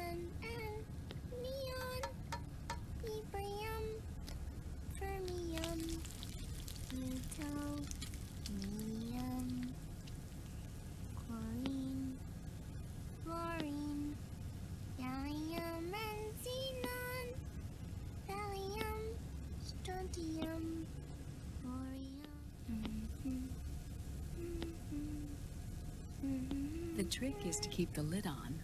and neon, Ebrium, fermium, plutonium, chlorine, fluorine, gallium and xenon, thallium, strontium, thorium. The trick is to keep the lid on.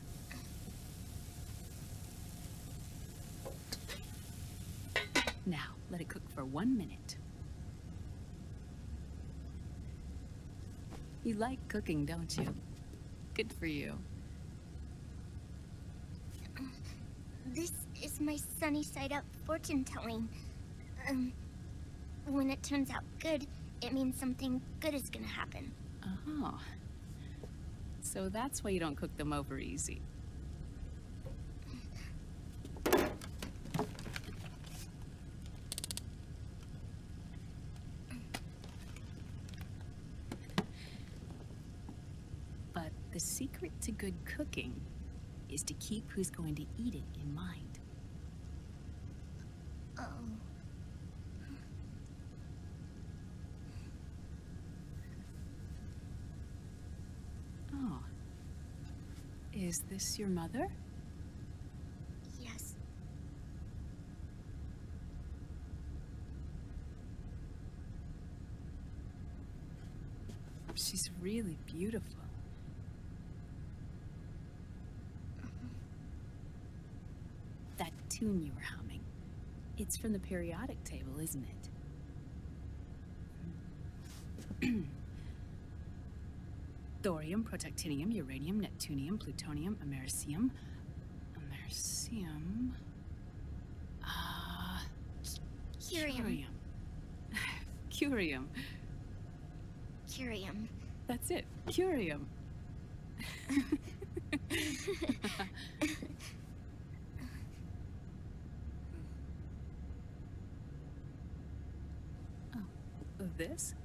Now, let it cook for 1 minute. You like cooking, don't you? Good for you. This is my sunny side up fortune telling. When it turns out good, it means something good is gonna happen. Oh. So that's why you don't cook them over easy. But the secret to good cooking is to keep who's going to eat it in mind. Oh. Oh. Is this your mother? Yes. She's really beautiful. That tune you were humming, it's from the periodic table, isn't it? Thorium, protactinium, uranium, neptunium, plutonium, americium. Americium. Curium. Curium. Curium. That's it. Curium. Oh, this?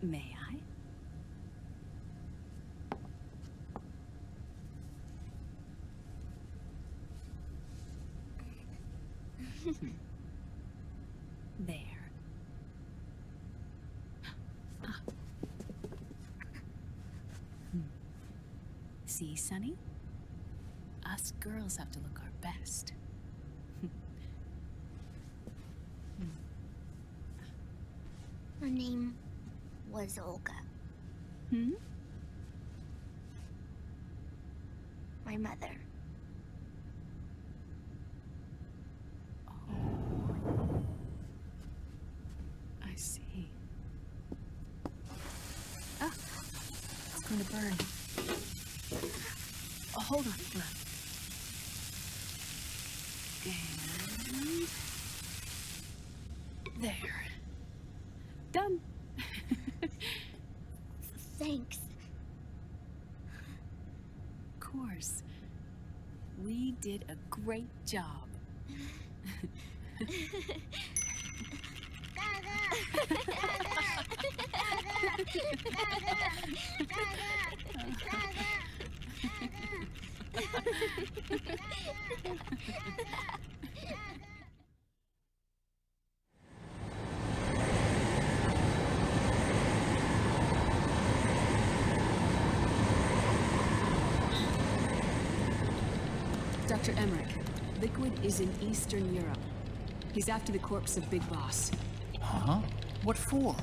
May I? There. See, Sonny? Us girls have to look our best. Her name was Olga. Hmm? My mother. Oh. I see. Ah! It's going to burn. Oh, hold on, Glenn. And... there. Done. Thanks. Of course. We did a great job. Dr. Emmerich, Liquid is in Eastern Europe. He's after the corpse of Big Boss. Huh? What for?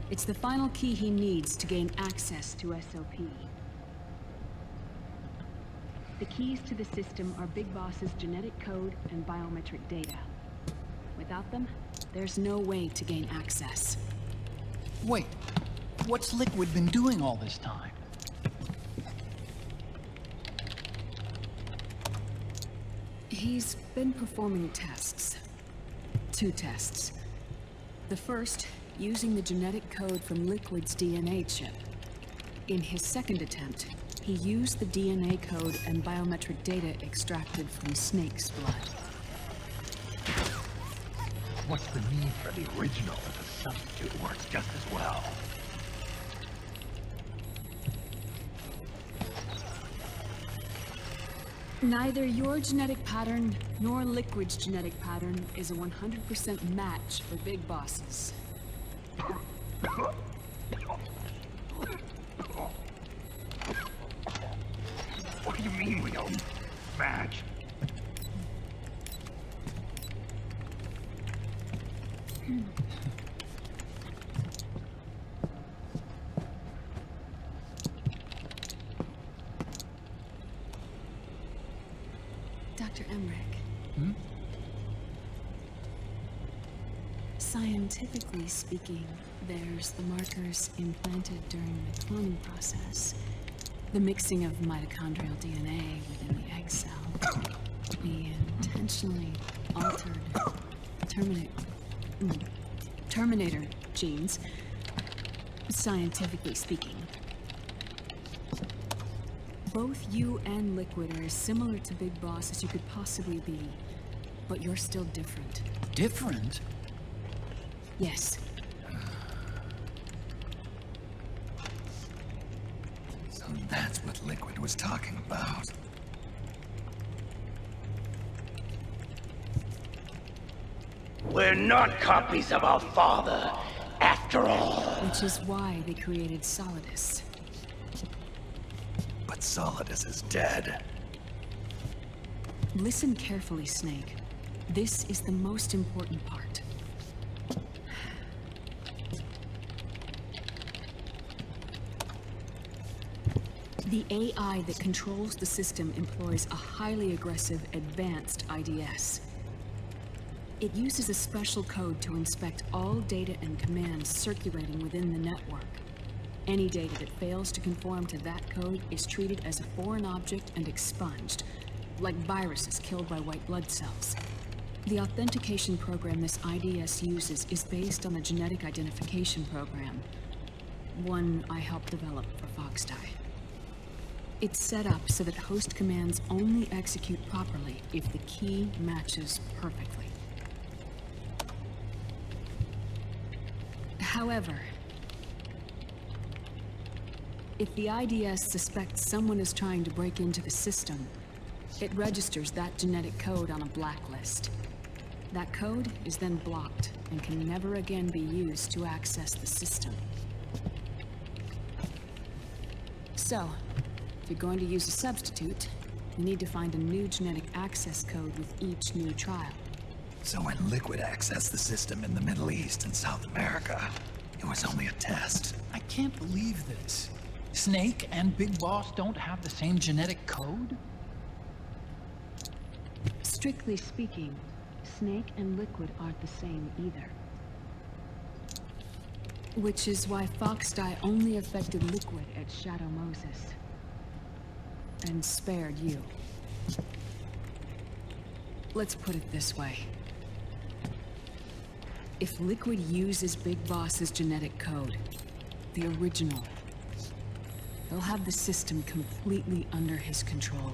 It's the final key he needs to gain access to SOP. The keys to the system are Big Boss's genetic code and biometric data. Without them, there's no way to gain access. Wait, what's Liquid been doing all this time? He's been performing tests. 2 tests. The first, using the genetic code from Liquid's DNA chip. In his second attempt, he used the DNA code and biometric data extracted from Snake's blood. What's the need for the original if a substitute works just as well? well. Neither your genetic pattern nor Liquid's genetic pattern is a 100% match for big bosses. What do you mean we don't match? Dr. Emmerich. Hmm? Scientifically speaking, there's the markers implanted during the cloning process. The mixing of mitochondrial DNA within the egg cell. The intentionally altered Terminator genes, scientifically speaking. Both you and Liquid are as similar to Big Boss as you could possibly be, but you're still different. Different? Yes. So that's what Liquid was talking about. We're not copies of our father, after all. Which is why they created Solidus. But Solidus is dead. Listen carefully, Snake. This is the most important part. The AI that controls the system employs a highly aggressive, advanced IDS. It uses a special code to inspect all data and commands circulating within the network. Any data that fails to conform to that code is treated as a foreign object and expunged, like viruses killed by white blood cells. The authentication program this IDS uses is based on a genetic identification program, one I helped develop for Foxdie. It's set up so that host commands only execute properly if the key matches perfectly. However, if the IDS suspects someone is trying to break into the system, it registers that genetic code on a blacklist. That code is then blocked and can never again be used to access the system. So, if you're going to use a substitute, you need to find a new genetic access code with each new trial. So when Liquid accessed the system in the Middle East and South America, it was only a test. I can't believe this. Snake and Big Boss don't have the same genetic code? Strictly speaking, Snake and Liquid aren't the same either. Which is why Foxdie only affected Liquid at Shadow Moses. And spared you. Let's put it this way. If Liquid uses Big Boss's genetic code, the original, they'll have the system completely under his control.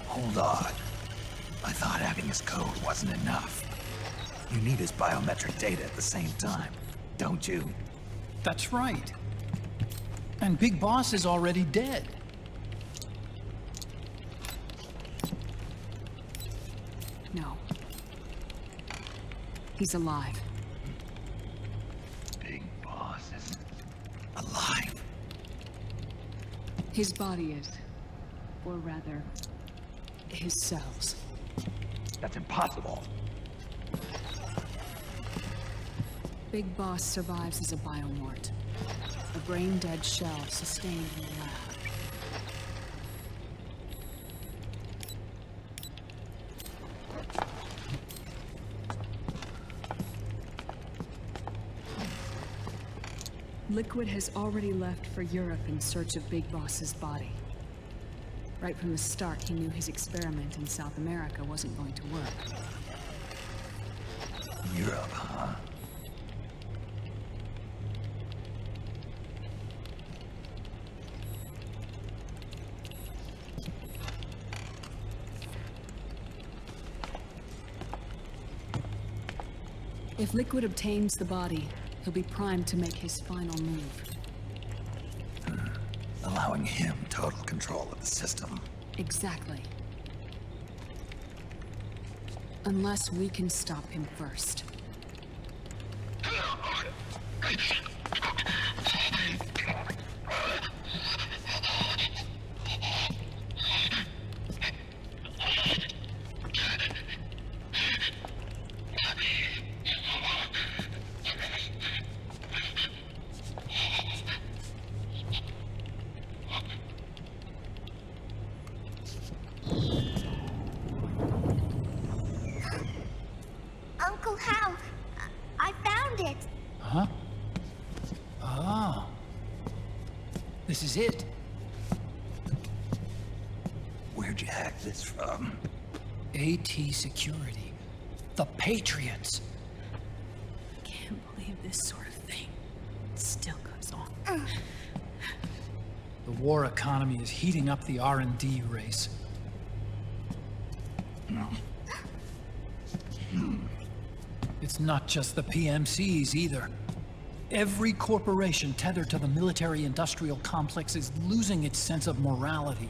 Hold on. I thought having his code wasn't enough. You need his biometric data at the same time, don't you? That's right. And Big Boss is already dead. No. He's alive. Big Boss is alive. His body is. Or rather, his cells. That's impossible. Big Boss survives as a biomort. A brain-dead shell sustained in the lab. Liquid has already left for Europe in search of Big Boss's body. Right from the start, he knew his experiment in South America wasn't going to work. Europe, huh? If Liquid obtains the body, he'll be primed to make his final move. Allowing him total control of the system. Exactly. Unless we can stop him first. Uncle Hal, I found it. Huh? Oh. This is it. Where'd you hack this from? AT Security. The Patriots. Can't believe this sort of thing still goes on. The war economy is heating up the R&D race. It's not just the PMCs either. Every corporation tethered to the military-industrial complex is losing its sense of morality.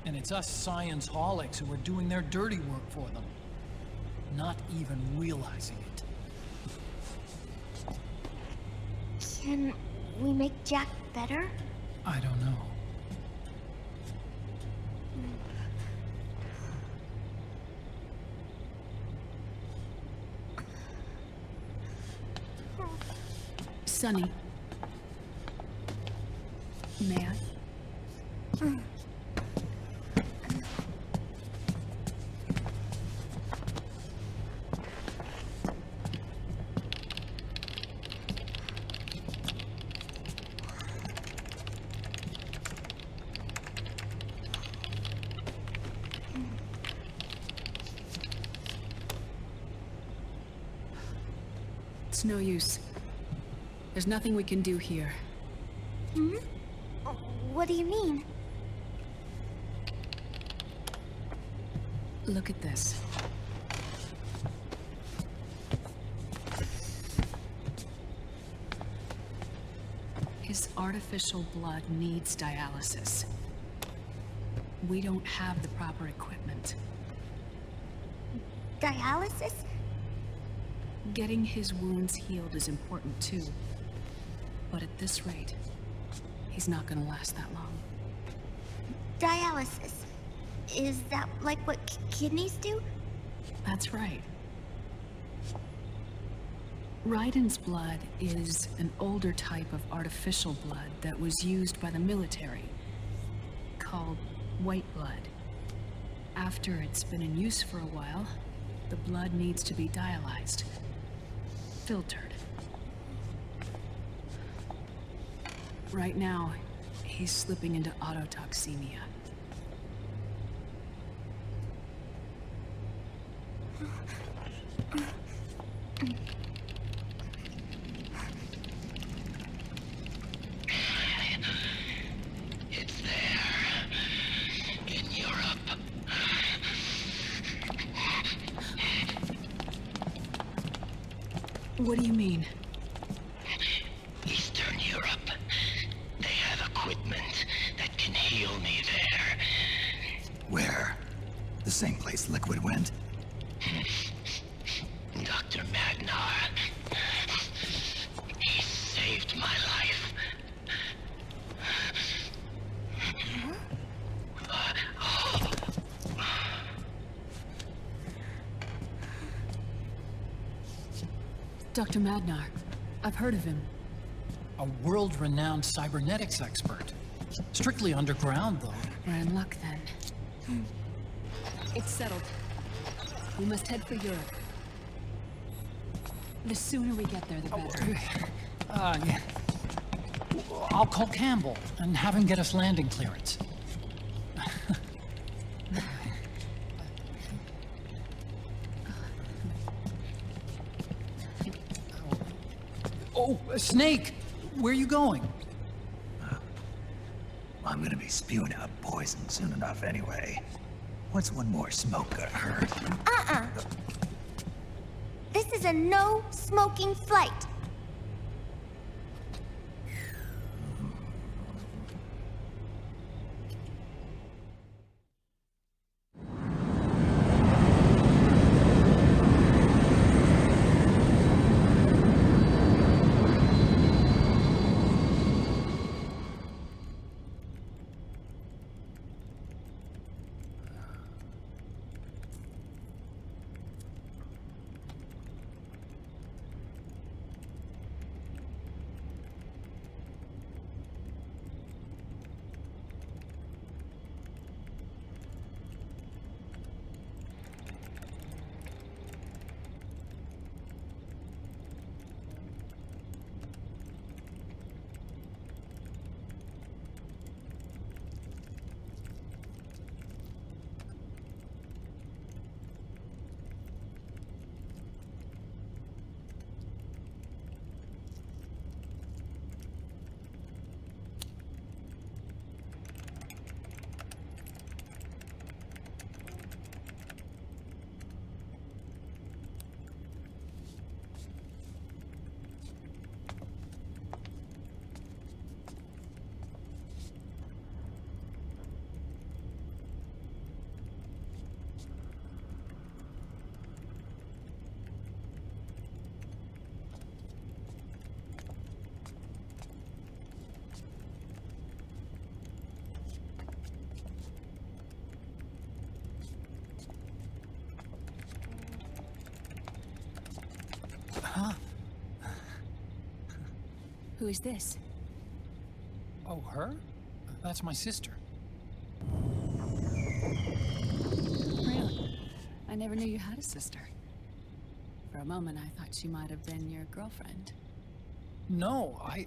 And it's us science-holics who are doing their dirty work for them, not even realizing it. Can we make Jack better? I don't know. Sonny. May I? It's no use. There's nothing we can do here. Hmm? What do you mean? Look at this. His artificial blood needs dialysis. We don't have the proper equipment. Dialysis? Getting his wounds healed is important too. But at this rate, he's not gonna last that long. Dialysis. Is that like what kidneys do? That's right. Raiden's blood is an older type of artificial blood that was used by the military, called white blood. After it's been in use for a while, the blood needs to be dialyzed, filtered. Right now, he's slipping into autotoxemia. It's there. In Europe. What do you mean? Eastern Europe. They have equipment that can heal me there. Where? The same place Liquid went? Dr. Magnar. He saved my life. Dr. Magnar. I've heard of him. A world-renowned cybernetics expert. Strictly underground, though. We're in luck then. It's settled. We must head for Europe. The sooner we get there, the better. Yeah. I'll call Campbell and have him get us landing clearance. Oh, Snake! Where are you going? I'm gonna be spewing out poison soon enough anyway. What's one more smoke gonna hurt? This is a no-smoking flight. Huh? Who is this? Oh, her? That's my sister. Really? I never knew you had a sister. For a moment, I thought she might have been your girlfriend. No, I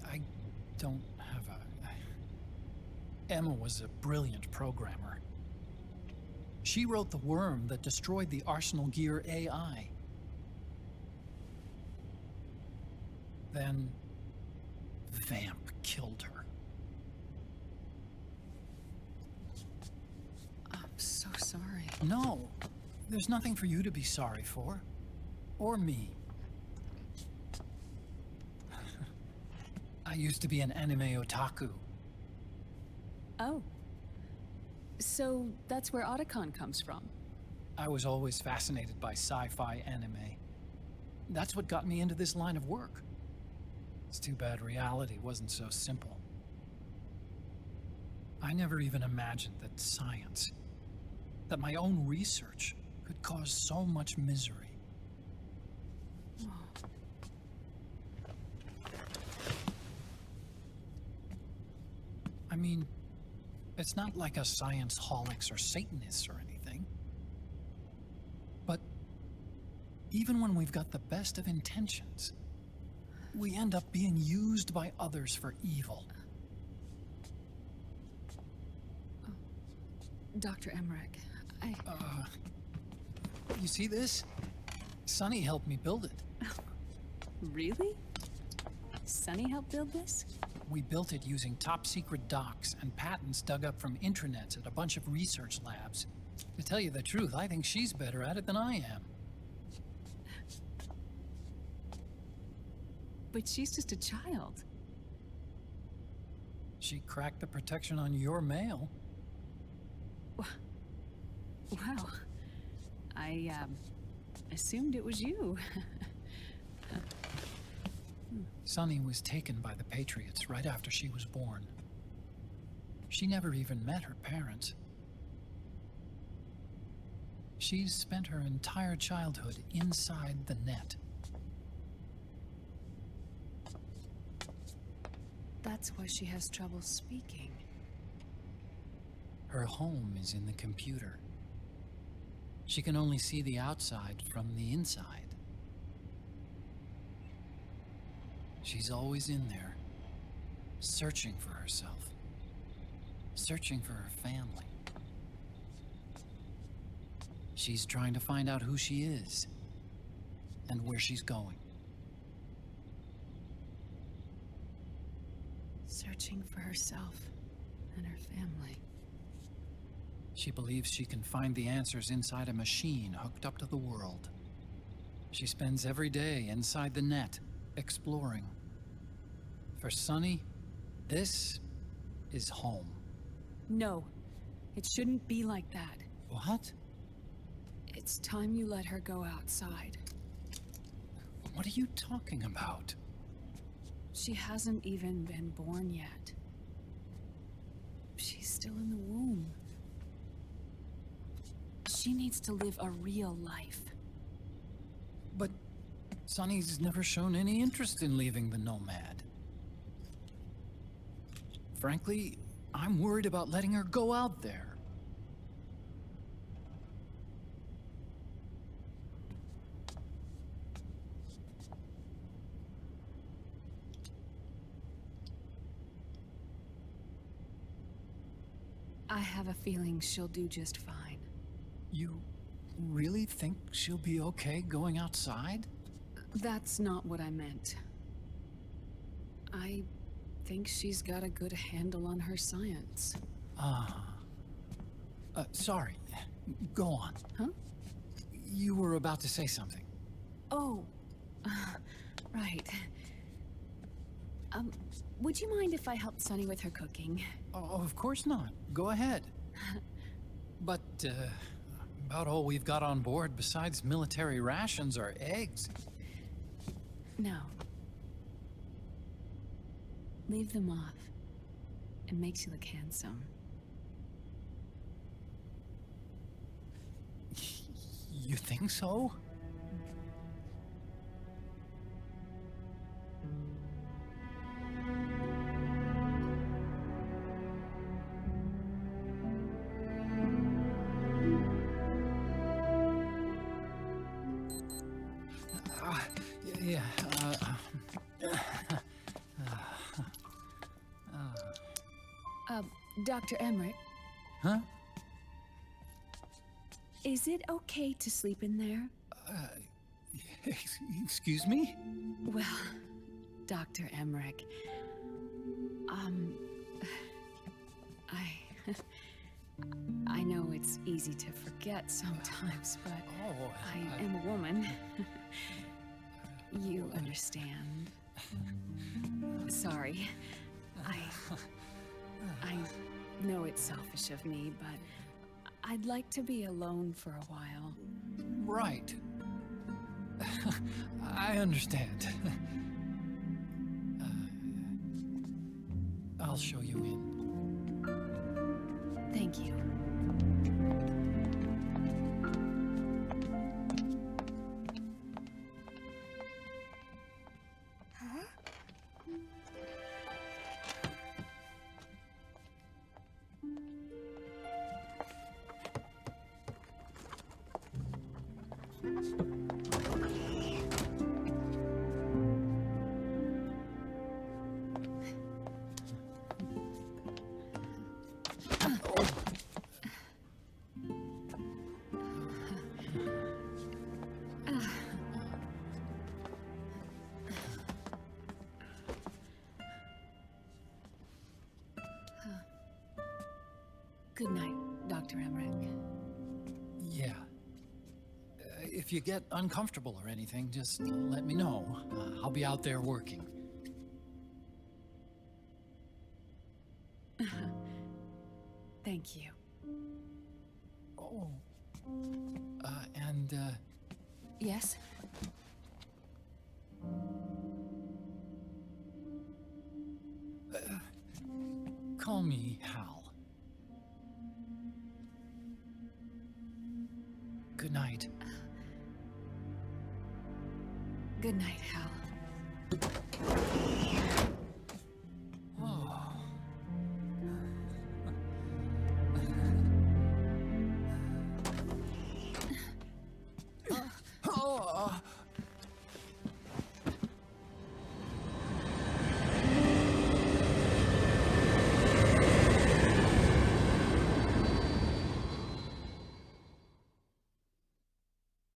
don't have a... Emma was a brilliant programmer. She wrote the worm that destroyed the Arsenal Gear AI. Then... Vamp killed her. I'm so sorry. No, there's nothing for you to be sorry for. Or me. I used to be an anime otaku. Oh. So that's where Otacon comes from. I was always fascinated by sci-fi anime. That's what got me into this line of work. It's too bad reality wasn't so simple. I never even imagined that science, that my own research, could cause so much misery. I mean, it's not like us science holics or Satanists or anything. But even when we've got the best of intentions, we end up being used by others for evil. Dr. Emmerich, You see this? Sonny helped me build it. Really? Sunny helped build this? We built it using top-secret docs and patents dug up from intranets at a bunch of research labs. To tell you the truth, I think she's better at it than I am. But she's just a child. She cracked the protection on your mail. Wow. I, assumed it was you. Sunny was taken by the Patriots right after she was born. She never even met her parents. She's spent her entire childhood inside the net. That's why she has trouble speaking. Her home is in the computer. She can only see the outside from the inside. She's always in there, searching for herself, searching for her family. She's trying to find out who she is and where she's going. Searching for herself and her family. She believes she can find the answers inside a machine hooked up to the world. She spends every day inside the net, exploring. For Sunny, this is home. No, it shouldn't be like that. What? It's time you let her go outside. What are you talking about? She hasn't even been born yet. She's still in the womb. She needs to live a real life. But Sunny's never shown any interest in leaving the Nomad. Frankly, I'm worried about letting her go out there. I have a feeling she'll do just fine. You really think she'll be okay going outside? That's not what I meant. I think she's got a good handle on her science. Sorry. Go on. Huh? You were about to say something. Oh, right. Would you mind if I helped Sunny with her cooking? Oh, of course not. Go ahead. But, about all we've got on board besides military rations are eggs. No. Leave them off. It makes you look handsome. You think so? Yeah, Dr. Emmerich, huh? is it okay to sleep in there? Excuse me? Well, Dr. Emmerich, I know it's easy to forget sometimes, but I am a woman. You understand. Sorry. I know it's selfish of me, but I'd like to be alone for a while. Right. I understand. I'll show you in. Thank you. Good night, Dr. Emmerich. Yeah. If you get uncomfortable or anything, just let me know. I'll be out there working. Thank you. Oh. And, Yes? call me Hal.